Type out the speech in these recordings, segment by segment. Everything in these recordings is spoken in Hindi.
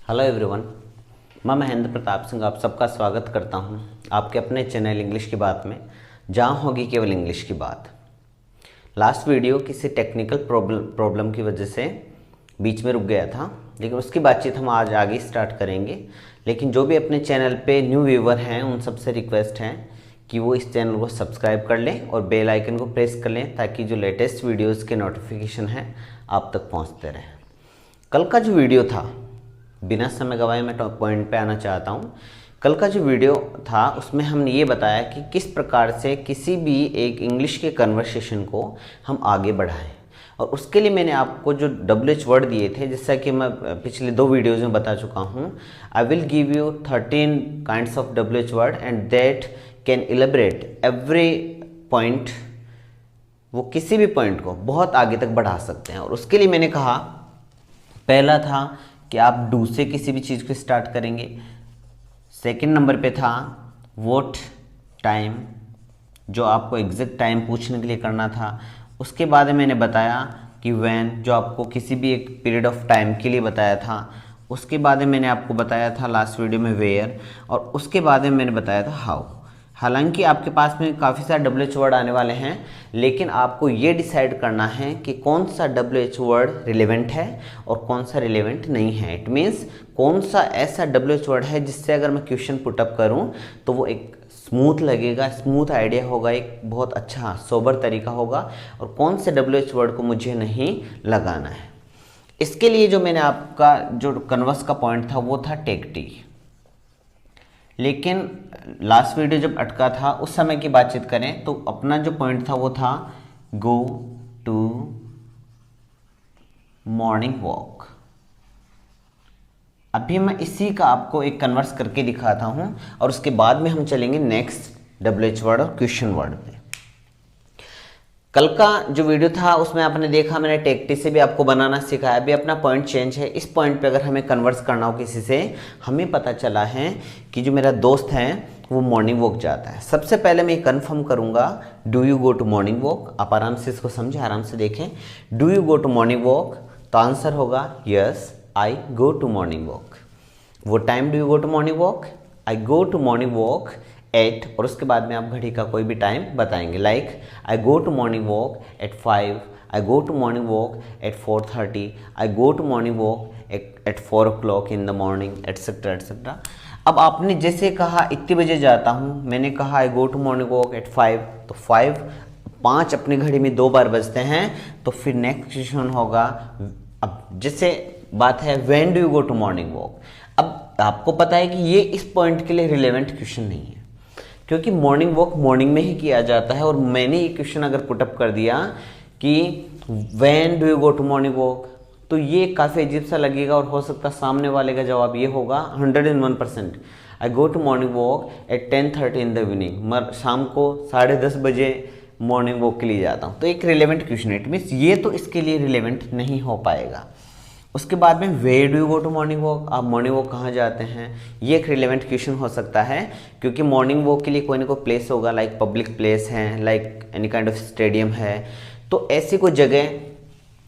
हेलो एवरीवन, मैं महेंद्र प्रताप सिंह आप सबका स्वागत करता हूं आपके अपने चैनल इंग्लिश की बात में, जहां होगी केवल इंग्लिश की बात। लास्ट वीडियो किसी टेक्निकल प्रॉब्लम की वजह से बीच में रुक गया था, लेकिन उसकी बातचीत हम आज आगे स्टार्ट करेंगे। लेकिन जो भी अपने चैनल पे न्यू व्यूवर हैं उन सबसे रिक्वेस्ट है कि वो इस चैनल को सब्सक्राइब कर लें और बेल आइकन को प्रेस कर लें, ताकि जो लेटेस्ट वीडियोज़ के नोटिफिकेशन हैं आप तक पहुँचते रहें। कल का जो वीडियो था, बिना समय गवाए मैं पॉइंट पे आना चाहता हूँ। कल का जो वीडियो था उसमें हमने ये बताया कि किस प्रकार से किसी भी एक इंग्लिश के कन्वर्सेशन को हम आगे बढ़ाएं, और उसके लिए मैंने आपको जो WH वर्ड दिए थे, जैसा कि मैं पिछले 2 वीडियोज़ में बता चुका हूँ। I will give you 13 kinds of WH word and that can elaborate every point. वो किसी भी पॉइंट को बहुत आगे तक बढ़ा सकते हैं। और उसके लिए मैंने कहा, पहला था कि आप डू से किसी भी चीज़ को स्टार्ट करेंगे। सेकंड नंबर पे था व्हाट टाइम, जो आपको एग्जैक्ट टाइम पूछने के लिए करना था। उसके बाद मैंने बताया कि व्हेन, जो आपको किसी भी एक पीरियड ऑफ टाइम के लिए बताया था। उसके बाद मैंने आपको बताया था लास्ट वीडियो में वेयर, और उसके बाद मैंने बताया था हाउ। हालांकि आपके पास में काफ़ी सारे WH वर्ड आने वाले हैं, लेकिन आपको ये डिसाइड करना है कि कौन सा WH वर्ड रिलेवेंट है और कौन सा रिलेवेंट नहीं है। इट मीन्स कौन सा ऐसा WH वर्ड है जिससे अगर मैं क्वेश्चन पुटअप करूं तो वो एक स्मूथ लगेगा, स्मूथ आइडिया होगा, एक बहुत अच्छा सोबर तरीका होगा, और कौन से WH वर्ड को मुझे नहीं लगाना है। इसके लिए जो मैंने आपका जो कन्वर्स का पॉइंट था वो था टेक टी। लेकिन लास्ट वीडियो जब अटका था उस समय की बातचीत करें तो अपना जो पॉइंट था वो था गो टू मॉर्निंग वॉक। अभी मैं इसी का आपको एक कन्वर्स करके दिखाता हूं, और उसके बाद में हम चलेंगे नेक्स्ट WH वर्ड और क्वेश्चन वर्ड पे। कल का जो वीडियो था उसमें आपने देखा, मैंने टेक्टी से भी आपको बनाना सिखाया। अभी अपना पॉइंट चेंज है। इस पॉइंट पे अगर हमें कन्वर्स करना हो किसी से, हमें पता चला है कि जो मेरा दोस्त है वो मॉर्निंग वॉक जाता है। सबसे पहले मैं कंफर्म करूंगा, do you go to morning walk. आप आराम से इसको समझें, आराम से देखें। Do you go to morning walk, तो आंसर होगा yes I go to morning walk. वो time do you go to morning walk, I go to morning walk at, और उसके बाद में आप घड़ी का कोई भी टाइम बताएंगे, like I go to morning walk at 5, I go to morning walk at 4:30, I go to morning walk at 4 o'clock in the morning, etcetera etcetera. अब आपने जैसे कहा इतने बजे जाता हूँ, मैंने कहा I go to morning walk at 5, तो 5 अपनी घड़ी में 2 बार बजते हैं, तो फिर नेक्स्ट क्वेश्चन होगा। अब जैसे बात है when do you go to morning walk. अब आपको पता है कि ये इस पॉइंट के लिए रिलेवेंट क्वेश्चन नहीं है, क्योंकि मॉर्निंग वॉक मॉर्निंग में ही किया जाता है। और मैंने ये क्वेश्चन अगर पुटअप कर दिया कि when do you go to morning walk, तो ये काफ़ी अजीब सा लगेगा, और हो सकता है सामने वाले का जवाब ये होगा 101%, I go to morning walk at 10:30 in the evening. मैं शाम को 10:30 बजे मॉर्निंग वॉक के लिए जाता हूँ। तो एक रिलेवेंट क्वेश्चन है, इट मीन्स ये तो इसके लिए रिलेवेंट नहीं हो पाएगा। उसके बाद में where do you go to morning walk, आप मॉर्निंग वॉक कहाँ जाते हैं, ये एक रिलेवेंट क्वेश्चन हो सकता है, क्योंकि मॉर्निंग वॉक के लिए कोई ना कोई प्लेस होगा, लाइक पब्लिक प्लेस है, like any kind of stadium है। तो ऐसी कोई जगह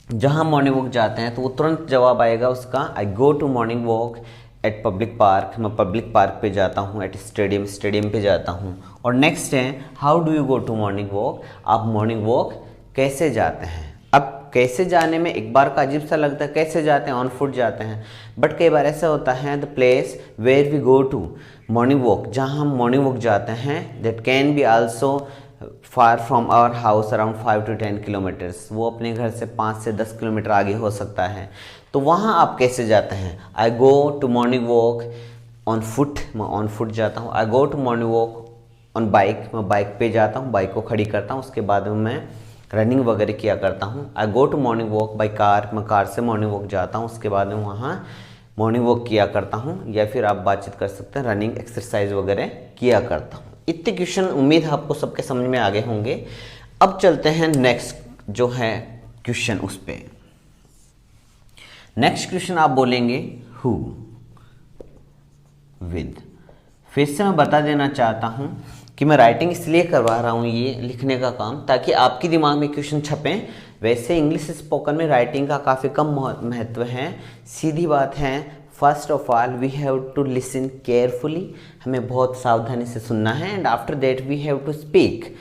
जहाँ मॉर्निंग वॉक जाते हैं, तो वो तुरंत जवाब आएगा उसका, I go to morning walk at public park, मैं पब्लिक पार्क पे जाता हूँ, एट स्टेडियम पे जाता हूँ। और नेक्स्ट है how do you go to morning walk, आप मॉर्निंग वॉक कैसे जाते हैं। अब कैसे जाने में एक बार का अजीब सा लगता है, कैसे जाते हैं, ऑन फुट जाते हैं, बट कई बार ऐसा होता है the place where we go to morning walk, जहाँ हम मॉर्निंग वॉक जाते हैं, that can be also far from our house around 5 to 10 kilometres. वो अपने घर से 5 से 10 किलोमीटर आगे हो सकता है। तो वहाँ आप कैसे जाते हैं, I go to morning walk on foot, मैं ऑन फुट जाता हूँ। I go to morning walk on bike, मैं बाइक पे जाता हूँ, बाइक को खड़ी करता हूँ, उसके बाद में मैं रनिंग वगैरह किया करता हूँ। I go to morning walk by car, मैं कार से मॉर्निंग वॉक जाता हूँ, उसके बाद में वहाँ मॉर्निंग वॉक किया करता हूँ, या फिर आप बातचीत कर सकते हैं, रनिंग एक्सरसाइज वगैरह किया करता हूँ। इतने क्वेश्चन उम्मीद है आपको सबके समझ में आ गए होंगे। अब चलते हैं नेक्स्ट जो है क्वेश्चन उस पे। नेक्स्ट क्वेश्चन आप बोलेंगे हु विद। फिर से मैं बता देना चाहता हूँ कि मैं राइटिंग इसलिए करवा रहा हूँ ये लिखने का काम, ताकि आपके दिमाग में क्वेश्चन छपें। वैसे इंग्लिश स्पोकन में राइटिंग का काफ़ी कम महत्व है। सीधी बात है, first of all we have to listen carefully, हमें बहुत सावधानी से सुनना है। And after that we have to speak,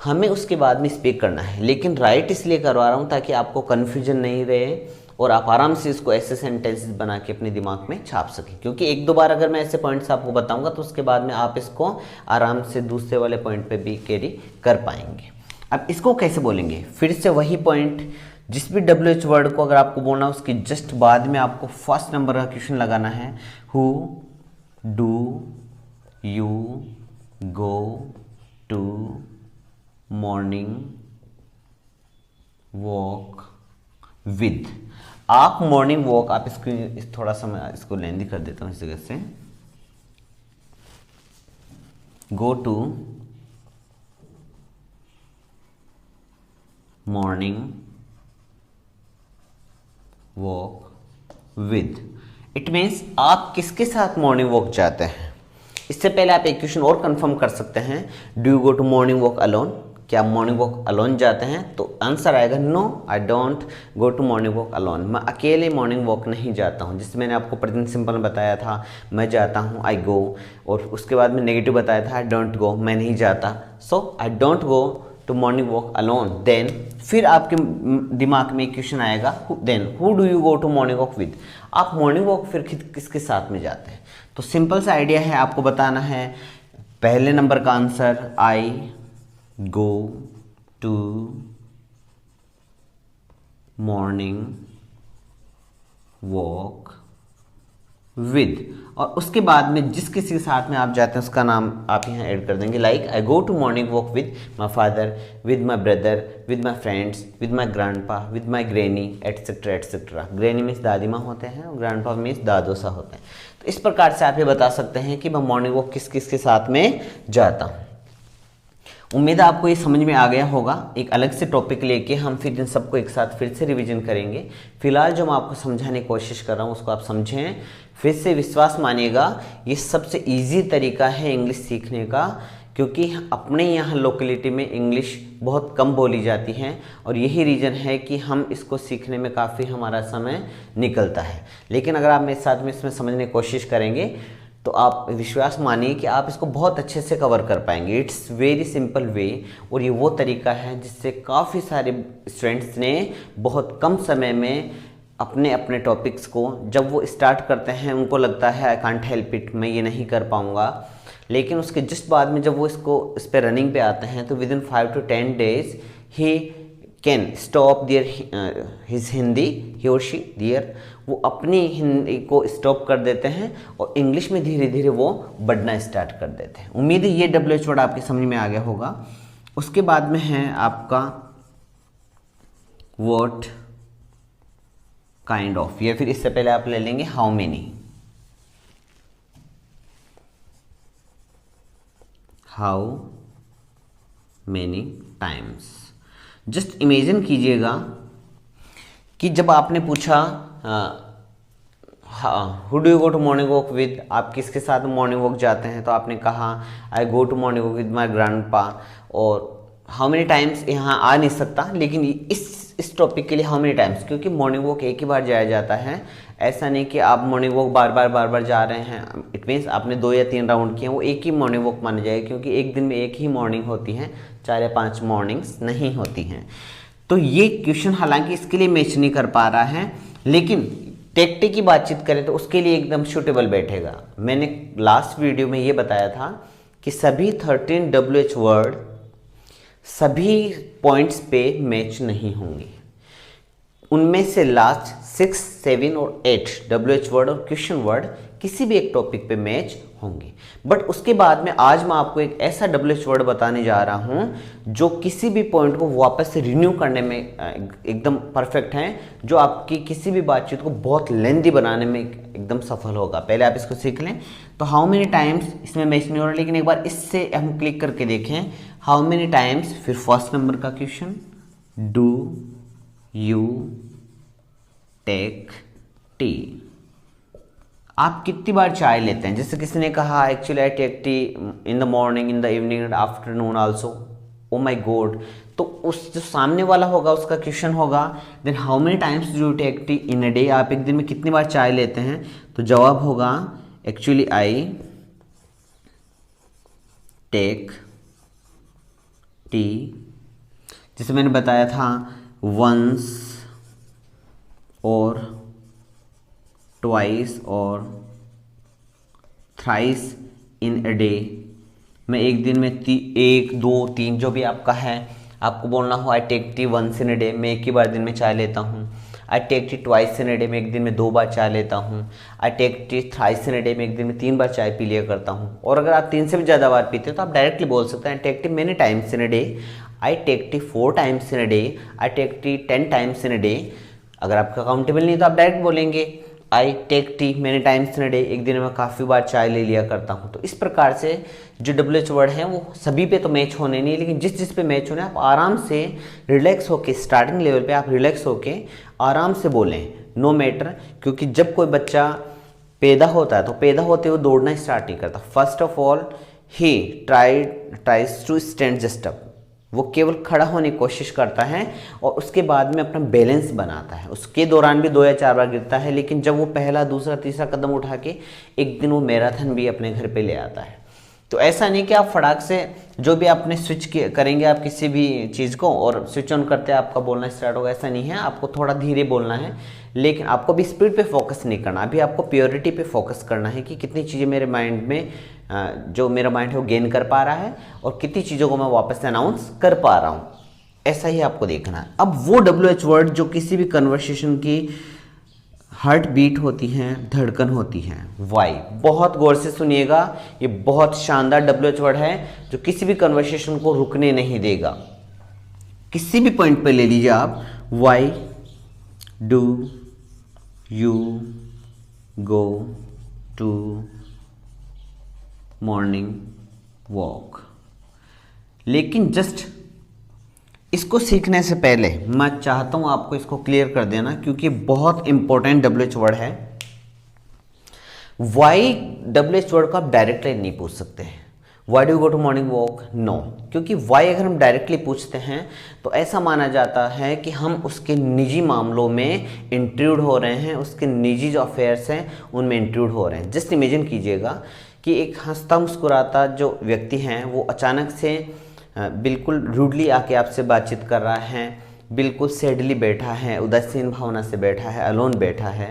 हमें उसके बाद में स्पीक करना है। लेकिन राइट इसलिए करवा रहा हूँ ताकि आपको कन्फ्यूजन नहीं रहे और आप आराम से इसको ऐसे सेंटेंसेस बना के अपने दिमाग में छाप सकें। क्योंकि एक दो बार अगर मैं ऐसे पॉइंट्स आपको बताऊंगा तो उसके बाद में आप इसको आराम से दूसरे वाले पॉइंट पे भी कैरी कर पाएंगे। अब इसको कैसे बोलेंगे, फिर से वही पॉइंट, जिस भी WH वर्ड को अगर आपको बोलना है उसके जस्ट बाद में आपको फर्स्ट नंबर का क्वेश्चन लगाना है। Who do you go to morning walk with. आप मॉर्निंग वॉक, आप इसको थोड़ा सा मैं इसको लेंदी कर देता हूँ इस जगह से, go to morning walk with. It means आप किसके साथ मॉर्निंग वॉक जाते हैं। इससे पहले आप एक क्वेश्चन और कंफर्म कर सकते हैं, do you go to morning walk alone, क्या आप मॉर्निंग वॉक अलोन जाते हैं। तो आंसर आएगा no, I don't go to morning walk alone, मैं अकेले मॉर्निंग वॉक नहीं जाता हूँ। जिससे मैंने आपको प्रेजेंट सिंपल में बताया था मैं जाता हूँ, आई गो, और उसके बाद में नेगेटिव बताया था आई डोंट गो, मैं नहीं जाता। So I don't go to morning walk alone. Then फिर आपके दिमाग में क्वेश्चन आएगा, then who do you go to morning walk with, आप मॉर्निंग वॉक फिर किसके साथ में जाते हैं। तो सिंपल सा आइडिया है, आपको बताना है पहले नंबर का answer, I go to morning walk with, और उसके बाद में जिस किसी के साथ में आप जाते हैं उसका नाम आप यहाँ ऐड कर देंगे। Like I go to morning walk with my father, with my brother, with my friends, with my grandpa, with my granny, etcetera etcetera. Granny means दादी माँ होते हैं और ग्रैंडपा मीन्स दादो सा होते हैं। तो इस प्रकार से आप ये बता सकते हैं कि मैं मॉर्निंग वॉक किस किस के साथ में जाता हूँ। उम्मीद है आपको ये समझ में आ गया होगा। एक अलग से टॉपिक लेके हम फिर इन सबको एक साथ फिर से रिवीजन करेंगे। फिलहाल जो मैं आपको समझाने की कोशिश कर रहा हूँ उसको आप समझें, फिर से विश्वास मानिएगा। ये सबसे इजी तरीका है इंग्लिश सीखने का, क्योंकि अपने यहाँ लोकेलिटी में इंग्लिश बहुत कम बोली जाती है और यही रीज़न है कि हम इसको सीखने में काफ़ी हमारा समय निकलता है। लेकिन अगर आप मेरे साथ में इसमें समझने की कोशिश करेंगे तो आप विश्वास मानिए कि आप इसको बहुत अच्छे से कवर कर पाएंगे। इट्स वेरी सिंपल वे, और ये वो तरीका है जिससे काफ़ी सारे स्टूडेंट्स ने बहुत कम समय में अपने अपने टॉपिक्स को जब वो स्टार्ट करते हैं उनको लगता है आई कांट हेल्प इट, मैं ये नहीं कर पाऊँगा। लेकिन उसके जस्ट बाद में जब वो इस पर रनिंग पे आते हैं तो within 5 to 10 days he can stop there his Hindi, he or she there, वो अपनी हिंदी को स्टॉप कर देते हैं और इंग्लिश में धीरे धीरे वो बढ़ना स्टार्ट कर देते हैं। उम्मीद है ये WH वर्ड आपके समझ में आ गया होगा। उसके बाद में है आपका व्हाट काइंड ऑफ, या फिर इससे पहले आप ले लेंगे how many. How many times. Just imagine कीजिएगा कि जब आपने पूछा who do you go to morning walk with, आप किसके साथ मॉर्निंग वॉक जाते हैं, तो आपने कहा I go to morning walk with my grandpa. और हाउ मेनी टाइम्स यहाँ आ नहीं सकता, लेकिन इस टॉपिक के लिए हाउ मेनी टाइम्स, क्योंकि मॉर्निंग वॉक एक ही बार जाया जाता है। ऐसा नहीं कि आप मॉर्निंग वॉक बार बार जा रहे हैं। इट मीन्स आपने 2 या 3 राउंड किए, वो एक ही मॉर्निंग वॉक माना जाएगा, क्योंकि एक दिन में एक ही मॉर्निंग होती है, 4 या 5 मॉर्निंग्स नहीं होती हैं। तो ये क्वेश्चन हालांकि इसके लिए मैच नहीं कर पा रहा है, लेकिन टेक्टे की बातचीत करें तो उसके लिए एकदम सूटेबल बैठेगा। मैंने लास्ट वीडियो में ये बताया था कि सभी 13 WH वर्ड सभी पॉइंट्स पे मैच नहीं होंगे। उनमें से लास्ट 6, 7 और 8 WH वर्ड और क्वेश्चन वर्ड किसी भी एक टॉपिक पे मैच होंगे। बट उसके बाद में आज मैं आपको एक ऐसा WH वर्ड बताने जा रहा हूं जो किसी भी पॉइंट को वापस से रिन्यू करने में एकदम परफेक्ट है, जो आपकी किसी भी बातचीत को बहुत लेंदी बनाने में एकदम सफल होगा। पहले आप इसको सीख लें। तो हाउ मेनी टाइम्स इसमें मैच नहीं हो रहा, लेकिन एक बार इससे हम क्लिक करके देखें हाउ मेनी टाइम्स, फिर फर्स्ट नंबर का question do you take tea. आप कितनी बार चाय लेते हैं। जैसे किसी ने कहा actually I take tea in the morning, in the evening and afternoon also. Oh my god, तो उस जो सामने वाला होगा उसका क्वेश्चन होगा then how many times do you take tea in a day, आप एक दिन में कितनी बार चाय लेते हैं, तो जवाब होगा एक्चुअली आई टेक टी, जैसे मैंने बताया था वंस और ट्वाइस और थ्राइस इन अ डे, मैं एक दिन में 1 2 3 जो भी आपका है आपको बोलना हो। I take tea once in a day, मैं एक ही बार दिन में चाय लेता हूँ। I take tea twice in a day, मैं एक दिन में 2 बार चाय लेता हूँ। I take tea thrice in a day, मैं एक दिन में 3 बार चाय पी लिया करता हूँ। और अगर आप 3 से भी ज़्यादा बार पीते हो तो आप डायरेक्टली बोल सकते हैं I take tea many times in a day, I take tea 4 times in a day, I take tea 10 times in a day. अगर आपका काउंटेबल नहीं तो आप डायरेक्ट बोलेंगे I take tea many times in a day, एक दिन में काफ़ी बार चाय ले लिया करता हूँ। तो इस प्रकार से जो WH वर्ड हैं वो सभी पे तो मैच होने नहीं, लेकिन जिस जिस पे मैच होने आप आराम से रिलैक्स होके, स्टार्टिंग लेवल पे आप रिलैक्स होके आराम से बोलें, नो मैटर। क्योंकि जब कोई बच्चा पैदा होता है तो पैदा होते हुए दौड़ना स्टार्ट नहीं करता। First of all he tries to stand just up, वो केवल खड़ा होने की कोशिश करता है और उसके बाद में अपना बैलेंस बनाता है। उसके दौरान भी 2 या 4 बार गिरता है, लेकिन जब वो पहला दूसरा तीसरा कदम उठा के एक दिन वो मैराथन भी अपने घर पे ले आता है। तो ऐसा नहीं कि आप फटाक से जो भी आपने स्विच करेंगे आप किसी भी चीज़ को और स्विच ऑन करते आपका बोलना स्टार्ट होगा, ऐसा नहीं है। आपको थोड़ा धीरे बोलना है, लेकिन आपको भी स्पीड पे फोकस नहीं करना। अभी आपको प्योरिटी पे फोकस करना है कि कितनी चीज़ें मेरे माइंड में जो मेरा माइंड है वो गेन कर पा रहा है और कितनी चीज़ों को मैं वापस से अनाउंस कर पा रहा हूँ, ऐसा ही आपको देखना है। अब वो WH वर्ड जो किसी भी कन्वर्सेशन की हार्ट बीट होती हैं, धड़कन होती हैं, वाई, बहुत गौर से सुनिएगा, ये बहुत शानदार WH वर्ड है जो किसी भी कन्वर्सेशन को रुकने नहीं देगा। किसी भी पॉइंट पे ले लीजिए आप, why do you go to morning walk. लेकिन जस्ट इसको सीखने से पहले मैं चाहता हूं आपको इसको क्लियर कर देना, क्योंकि बहुत इंपॉर्टेंट WH वर्ड है। वाई WH वर्ड को आप डायरेक्टली नहीं पूछ सकते हैं। Why do you go to morning walk, no, क्योंकि वाई अगर हम डायरेक्टली पूछते हैं तो ऐसा माना जाता है कि हम उसके निजी मामलों में इंट्रूड हो रहे हैं, उसके निजी जो अफेयर्स हैं उनमें इंट्रूड हो रहे हैं। जस्ट इमेजिन कीजिएगा कि एक हंसता मुस्कुराता जो व्यक्ति हैं वो अचानक से बिल्कुल रूडली आके आपसे बातचीत कर रहा है, बिल्कुल सैडली बैठा है, उदासीन भावना से बैठा है, अलोन बैठा है,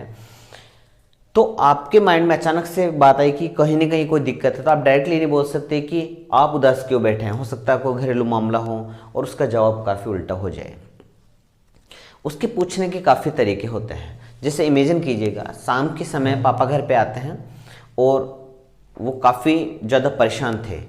तो आपके माइंड में अचानक से बात आई कि कहीं ना कहीं कोई दिक्कत है, तो आप डायरेक्टली नहीं बोल सकते कि आप उदास क्यों बैठे हैं, हो सकता है कोई घरेलू मामला हो, और उसका जवाब काफ़ी उल्टा हो जाए। उसके पूछने के काफ़ी तरीके होते हैं। जैसे इमेजिन कीजिएगा शाम के समय पापा घर पे आते हैं और वो काफ़ी ज़्यादा परेशान थे,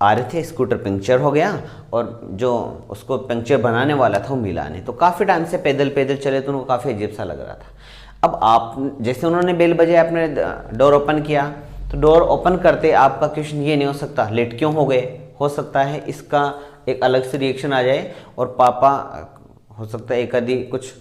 आ रहे थे, स्कूटर पंक्चर हो गया और जो उसको पंक्चर बनाने वाला था वो मिला नहीं, तो काफ़ी टाइम से पैदल पैदल चले तो उनको काफ़ी अजीब सा लग रहा था। अब आप जैसे उन्होंने बेल बजाया, आपने डोर ओपन किया, तो डोर ओपन करते आपका क्वेश्चन ये नहीं हो सकता लेट क्यों हो गए, हो सकता है इसका एक अलग से रिएक्शन आ जाए और पापा हो सकता है एक आदि कुछ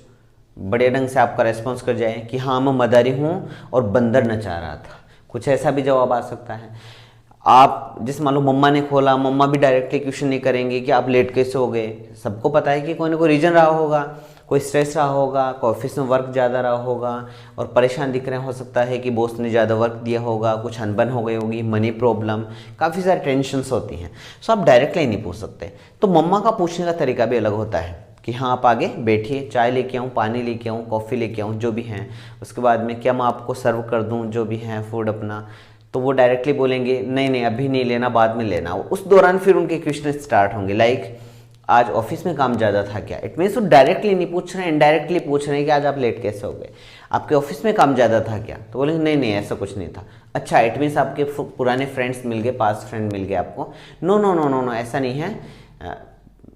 बड़े ढंग से आपका रेस्पॉन्स कर जाए कि हाँ मैं मदारी हूँ और बंदर नचा रहा था, कुछ ऐसा भी जवाब आ सकता है। आप जिस मान लो मम्मा ने खोला, मम्मा भी डायरेक्टली क्वेश्चन नहीं करेंगे कि आप लेट कैसे हो गए, सबको पता है कि कोई ना कोई रीजन रहा होगा, कोई स्ट्रेस रहा होगा, कोई ऑफिस में वर्क ज़्यादा रहा होगा और परेशान दिख रहे, हो सकता है कि बॉस ने ज़्यादा वर्क दिया होगा, कुछ अनबन हो गई होगी, मनी प्रॉब्लम, काफ़ी सारी टेंशन्स होती हैं, सो आप डायरेक्टली नहीं पूछ सकते। तो मम्मा का पूछने का तरीका भी अलग होता है कि हाँ आप आगे बैठिए, चाय लेके आऊँ, पानी लेके आऊँ, कॉफ़ी लेके आऊँ, जो भी हैं, उसके बाद में क्या मैं आपको सर्व कर दूँ जो भी है फूड अपना, तो वो डायरेक्टली बोलेंगे नहीं नहीं अभी नहीं लेना, बाद में लेना। उस दौरान फिर उनके क्वेश्चन स्टार्ट होंगे लाइक आज ऑफिस में काम ज़्यादा था क्या। इट मीन्स वो डायरेक्टली नहीं पूछ रहे हैं, इनडायरेक्टली पूछ रहे हैं कि आज आप लेट कैसे हो गए, आपके ऑफिस में काम ज़्यादा था क्या, तो बोलेंगे नहीं नहीं ऐसा कुछ नहीं था। अच्छा इट मीन्स आपके पुराने फ्रेंड्स मिल गए, पास फ्रेंड मिल गए आपको, no no no no no ऐसा नहीं है,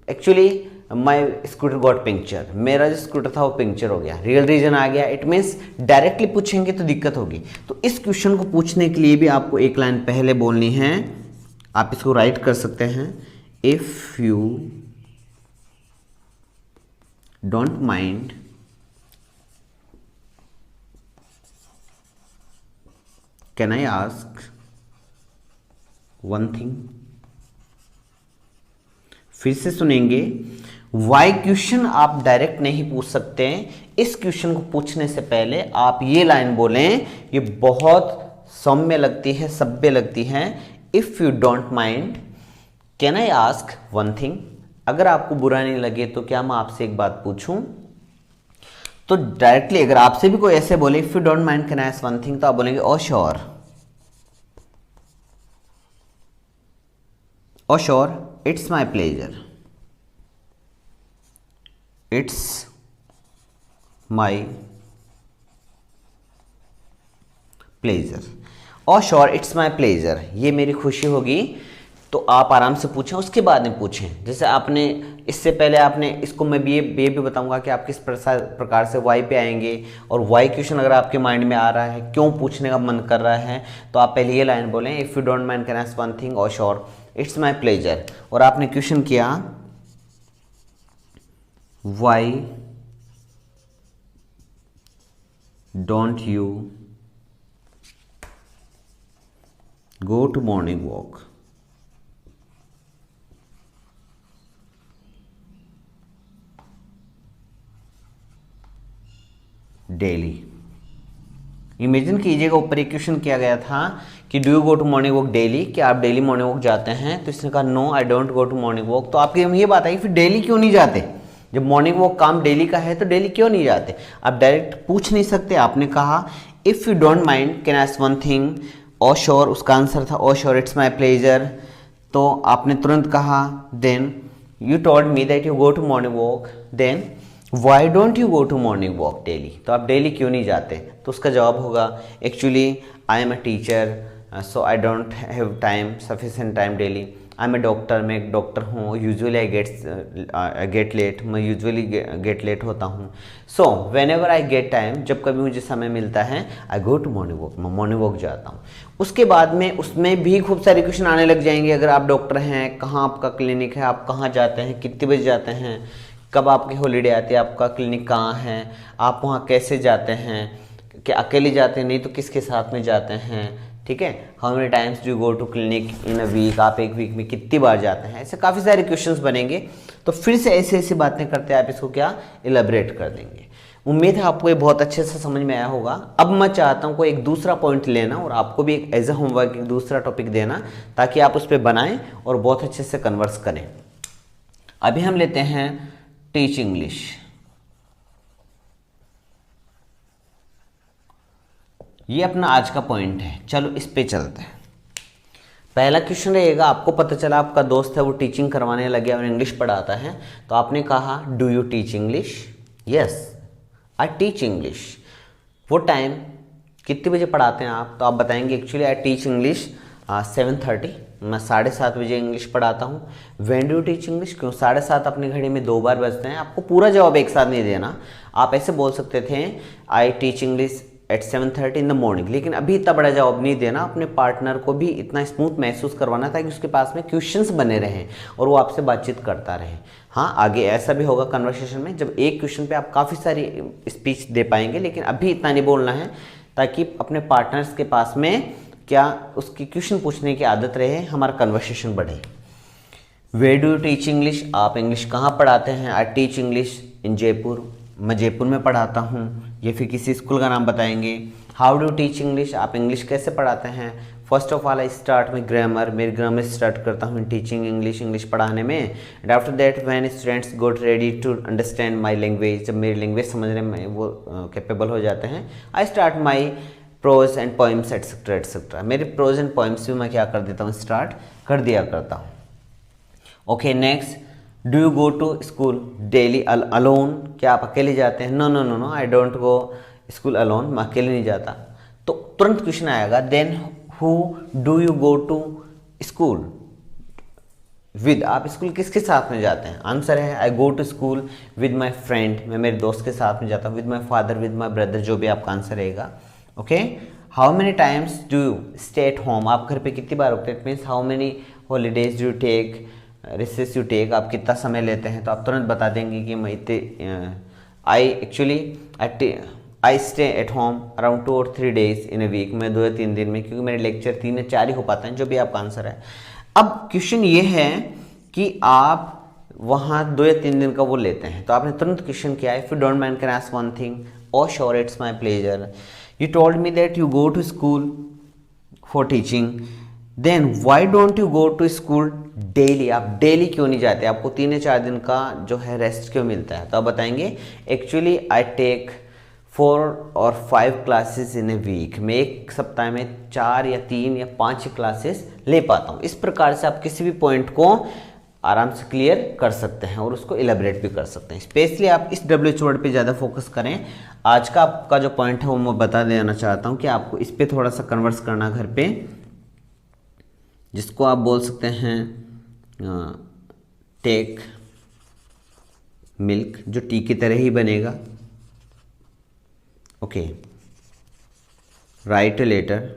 actually my scooter got puncture, मेरा जो स्कूटर था वो पंक्चर हो गया, रियल रीजन आ गया। इट मीन्स डायरेक्टली पूछेंगे तो दिक्कत होगी। तो इस क्वेश्चन को पूछने के लिए भी आपको एक लाइन पहले बोलनी है, आप इसको राइट कर सकते हैं, if you don't mind can I ask one thing, फिर से सुनेंगे। वाई क्वेश्चन आप डायरेक्ट नहीं पूछ सकते। इस क्वेश्चन को पूछने से पहले आप ये लाइन बोलें, ये बहुत सौम्य लगती है, सभ्य लगती है। If you don't mind can I ask one thing. अगर आपको बुरा नहीं लगे तो क्या मैं आपसे एक बात पूछूं। तो डायरेक्टली अगर आपसे भी कोई ऐसे बोले if you don't mind can I ask one thing, तो आप बोलेंगे oh sure, oh sure, it's my pleasure, it's my pleasure, oh sure it's my pleasure, ये मेरी खुशी होगी। तो आप आराम से पूछें, उसके बाद में पूछें। जैसे आपने इससे पहले आपने इसको मैं ये भी बताऊंगा कि आप किस प्रकार से वाई पे आएंगे, और वाई क्वेश्चन अगर आपके माइंड में आ रहा है, क्यों पूछने का मन कर रहा है, तो आप पहले ये लाइन बोलें if you don't mind can I ask one thing, और श्योर इट्स माई प्लेजर। और आपने क्वेश्चन किया why don't you go to morning walk. Daily. Imagine कीजिएगा ऊपर एक क्वेश्चन किया गया था कि do you go to morning walk daily, कि आप डेली मॉर्निंग वॉक जाते हैं। तो इसने कहा no I don't go to morning walk. तो आपकी ये बात आई फिर डेली क्यों नहीं जाते, जब मॉर्निंग वॉक काम डेली का है तो डेली क्यों नहीं जाते। आप डायरेक्ट पूछ नहीं सकते। आपने कहा if you don't mind can I ask one thing, oh sure उसका आंसर था oh sure it's my pleasure. तो आपने तुरंत कहा then you told me that you go to morning walk, then why don't you go to morning walk daily, तो आप डेली क्यों नहीं जाते। तो उसका जवाब होगा actually I am a teacher so I don't have time sufficient time daily. I am a doctor, मैं एक डॉक्टर हूँ। यूजुअली आई गेट लेट, मैं यूजुअली गेट लेट होता हूँ। So whenever I get time, जब कभी मुझे समय मिलता है I go to morning walk, मैं मॉर्निंग वॉक जाता हूँ। उसके बाद में उसमें भी खूब सारे क्वेश्चन आने लग जाएंगे। अगर आप डॉक्टर हैं, कहाँ आपका क्लिनिक है, आप कहाँ जाते हैं, कितने बजे जाते हैं, कब आपकी हॉलीडे आती है, आपका क्लिनिक कहाँ है, आप वहाँ कैसे जाते हैं, कि अकेले जाते हैं, नहीं तो किसके साथ में जाते हैं, ठीक है। How many times do go to clinic in a week, आप एक वीक में कितनी बार जाते हैं। ऐसे काफ़ी सारे क्वेश्चंस बनेंगे। तो फिर से ऐसी ऐसी बातें करते आप इसको क्या इलेबरेट कर देंगे। उम्मीद है आपको ये बहुत अच्छे से समझ में आया होगा। अब मैं चाहता हूँ कोई एक दूसरा पॉइंट लेना और आपको भी एक एज ए होमवर्क एक दूसरा टॉपिक देना, ताकि आप उस पर बनाएं और बहुत अच्छे से कन्वर्स करें। अभी हम लेते हैं टीच इंग्लिश। ये अपना आज का पॉइंट है। चलो इस पे चलते हैं। पहला क्वेश्चन रहेगा, आपको पता चला आपका दोस्त है वो टीचिंग करवाने लगे और इंग्लिश पढ़ाता है, तो आपने कहा do you teach English. Yes I teach English. वो टाइम कितने बजे पढ़ाते हैं आप, तो आप बताएंगे एक्चुअली आई टीच इंग्लिश 7:30, मैं 7:30 बजे इंग्लिश पढ़ाता हूँ। When do you teach English, क्यों 7:30 अपनी घड़ी में 2 बार बजते हैं। आपको पूरा जवाब एक साथ नहीं देना, आप ऐसे बोल सकते थे आई teach English at 7:30 in the morning, लेकिन अभी इतना बड़ा जवाब नहीं देना। अपने पार्टनर को भी इतना स्मूथ महसूस करवाना ताकि उसके पास में क्वेश्चंस बने रहें और वो आपसे बातचीत करता रहे। हाँ, आगे ऐसा भी होगा कन्वर्सेशन में, जब एक क्वेश्चन पे आप काफ़ी सारी स्पीच दे पाएंगे, लेकिन अभी इतना नहीं बोलना है ताकि अपने पार्टनर्स के पास में क्या उसकी क्वेश्चन पूछने की आदत रहे, हमारा कन्वर्सेशन बढ़े। Where do you teach English, आप इंग्लिश कहाँ पढ़ाते हैं। I teach English in Jaipur, मैं जयपुर में पढ़ाता हूँ, या फिर किसी स्कूल का नाम बताएंगे। हाउ डू टीच इंग्लिश, आप इंग्लिश कैसे पढ़ाते हैं। First of all I start में ग्रामर, मेरी ग्रामर स्टार्ट करता हूँ टीचिंग इंग्लिश, इंग्लिश पढ़ाने में। And after that when students got ready to understand my language, जब मेरी लैंग्वेज समझने में वो कैपेबल हो जाते हैं, I start my prose and poems etcetera etcetera. मेरे प्रोज एंड पोइम्स भी मैं क्या कर देता हूँ, स्टार्ट कर दिया करता हूँ। Okay next, do you go to school daily alone, क्या आप अकेले जाते हैं। No no no no I don't go school alone, मैं अकेले नहीं जाता। तो तुरंत क्वेश्चन आएगा then who do you go to school with, आप स्कूल किसके साथ में जाते हैं। आंसर है I go to school with my friend, मैं मेरे दोस्त के साथ में जाता हूँ। With my father, with my brother, जो भी आपका आंसर रहेगा। Okay, how many times do you stay at home, आप घर पे कितनी बार रुकते हैं। It means how many holidays do you take, recess you take, आप कितना समय लेते हैं। तो आप तुरंत बता देंगे कि मैं इतने I stay at home around 2 और 3 days इन अ वीक, मैं 2 या 3 दिन में, क्योंकि मेरे लेक्चर 3 या 4 ही हो पाते हैं, जो भी आपका आंसर है। अब क्वेश्चन ये है कि आप वहाँ 2 या 3 दिन का वो लेते हैं। तो आपने तुरंत क्वेश्चन किया, if you don't mind can ask one thing, oh sure it's my pleasure, you told me that you go to school for teaching, then why don't you go to school daily, आप डेली क्यों नहीं जाते, आपको 3 या 4 दिन का जो है रेस्ट क्यों मिलता है। तो आप बताएंगे एक्चुअली आई टेक 4 और 5 क्लासेस इन ए वीक, मैं एक सप्ताह में 4 या 3 या 5 क्लासेस ले पाता हूँ। इस प्रकार से आप किसी भी पॉइंट को आराम से क्लियर कर सकते हैं और उसको इलेबरेट भी कर सकते हैं। स्पेशली आप इस WH वर्ड पे ज़्यादा फोकस करें। आज का आपका जो पॉइंट है वो मैं बता देना चाहता हूँ कि आपको इस पे थोड़ा सा कन्वर्स करना घर पे, जिसको आप बोल सकते हैं टेक मिल्क, जो टी की तरह ही बनेगा। Okay, right letter.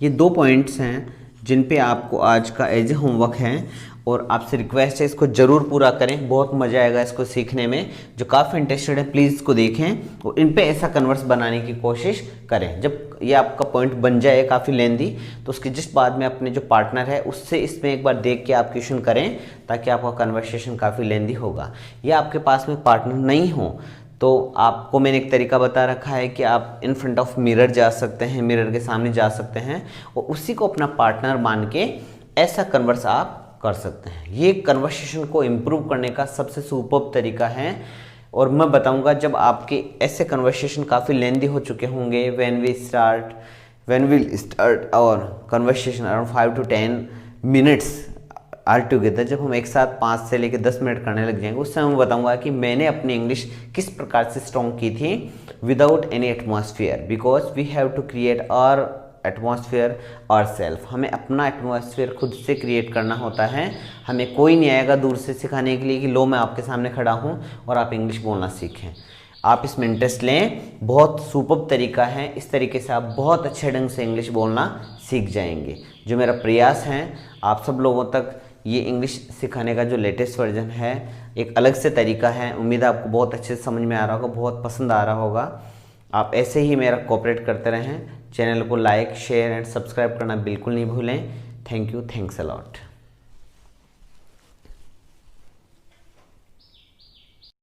ये 2 पॉइंट्स हैं जिन पे आपको आज का एज ए होमवर्क है और आपसे रिक्वेस्ट है इसको ज़रूर पूरा करें, बहुत मज़ा आएगा इसको सीखने में। जो काफ़ी इंटरेस्टेड है प्लीज़ इसको देखें और इन पे ऐसा कन्वर्स बनाने की कोशिश करें। जब ये आपका पॉइंट बन जाए काफ़ी लेंदी, तो उसके जस्ट बाद में अपने जो पार्टनर है उससे इसमें एक बार देख के आप क्वेश्चन करें, ताकि आपका कन्वर्सेशन काफ़ी लेंदी होगा। या आपके पास में पार्टनर नहीं हो तो आपको मैंने एक तरीका बता रखा है कि आप इन फ्रंट ऑफ मिरर जा सकते हैं, मिरर के सामने जा सकते हैं और उसी को अपना पार्टनर मान के ऐसा कन्वर्स आप कर सकते हैं। ये कन्वर्सेशन को इम्प्रूव करने का सबसे सुपर्ब तरीका है और मैं बताऊंगा जब आपके ऐसे कन्वर्सेशन काफ़ी लेंदी हो चुके होंगे, when we start our conversation around 5 to 10 minutes are together, जब हम एक साथ 5 से लेकर 10 मिनट करने लग जाएंगे, उस समय मैं बताऊंगा कि मैंने अपनी इंग्लिश किस प्रकार से स्ट्रॉन्ग की थी without any atmosphere, because we have to create our atmosphere our self. हमें अपना एटमॉस्फेयर खुद से क्रिएट करना होता है। हमें कोई नहीं आएगा दूर से सिखाने के लिए कि लो मैं आपके सामने खड़ा हूँ और आप इंग्लिश बोलना सीखें। आप इसमें इंटरेस्ट लें, बहुत सुपर्ब तरीका है। इस तरीके से आप बहुत अच्छे ढंग से इंग्लिश बोलना सीख जाएंगे। जो मेरा प्रयास है आप सब लोगों तक ये इंग्लिश सिखाने का जो लेटेस्ट वर्जन है, एक अलग से तरीका है। उम्मीद है आपको बहुत अच्छे से समझ में आ रहा होगा, बहुत पसंद आ रहा होगा। आप ऐसे ही मेरा कोऑपरेट करते रहें। चैनल को लाइक, शेयर एंड सब्सक्राइब करना बिल्कुल नहीं भूलें। Thank you, thanks a lot.